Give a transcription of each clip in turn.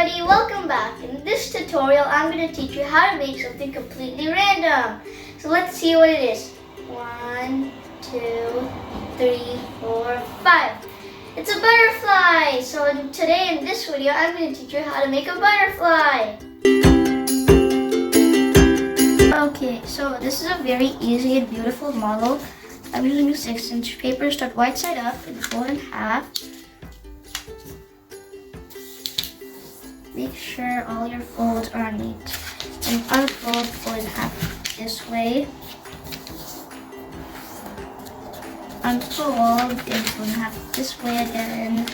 everybody, welcome back. In this tutorial, I'm going to teach you how to make something completely random. So let's see what it is. 1, 2, 3, 4, 5. It's a butterfly. So today in this video, I'm going to teach you how to make a butterfly. Okay, so this is a very easy and beautiful model. I'm using a 6-inch paper. Start white side up and fold in half. Make sure all your folds are neat. And unfold, fold in half this way. Unfold and fold in half this way again.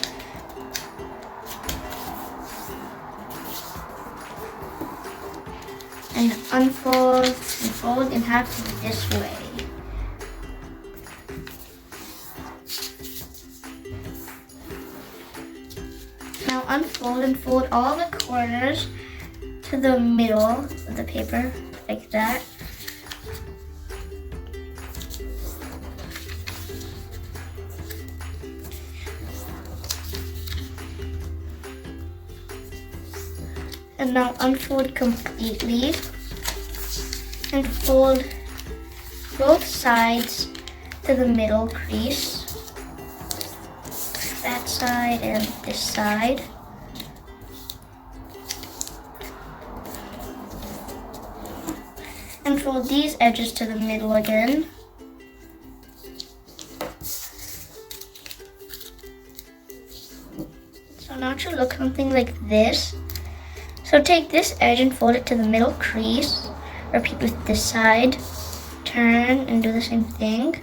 And unfold and fold in half this way. Now unfold and fold all the corners to the middle of the paper, like that. And now unfold completely and fold both sides to the middle crease. That side and this side. And fold these edges to the middle again. So now it should look something like this. So take this edge and fold it to the middle crease. Repeat with this side. Turn and do the same thing.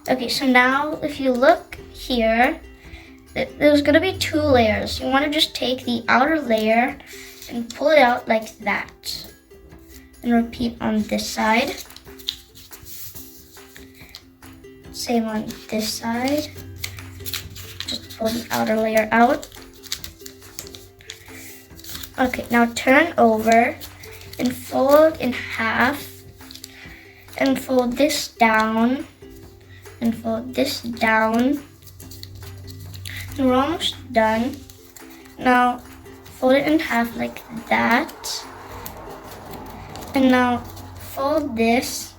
Okay, so now if you look here, there's going to be 2 layers. You want to just take the outer layer and pull it out like that. And repeat on this side. Same on this side. Just pull the outer layer out. Okay, now turn over and fold in half. And fold this down. And fold this down. And we're almost done. Now fold it in half like that. And now fold this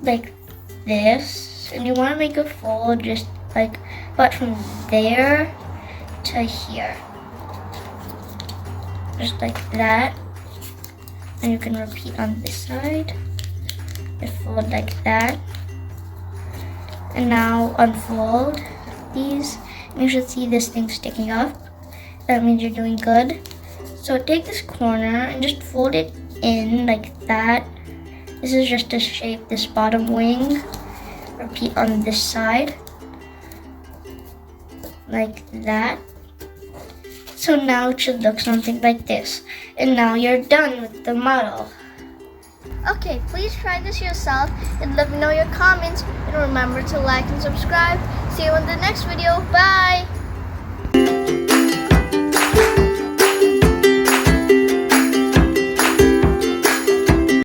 like this. And you want to make a fold just like about from there to here. Just like that. And you can repeat on this side. And fold like that. And now unfold these. And you should see this thing sticking up. That means you're doing good. So take this corner and just fold it in like that. This is just to shape this bottom wing. Repeat on this side. Like that. So now it should look something like this. And now you're done with the model. Okay, please try this yourself and let me know your comments. And remember to like and subscribe. See you in the next video. Bye!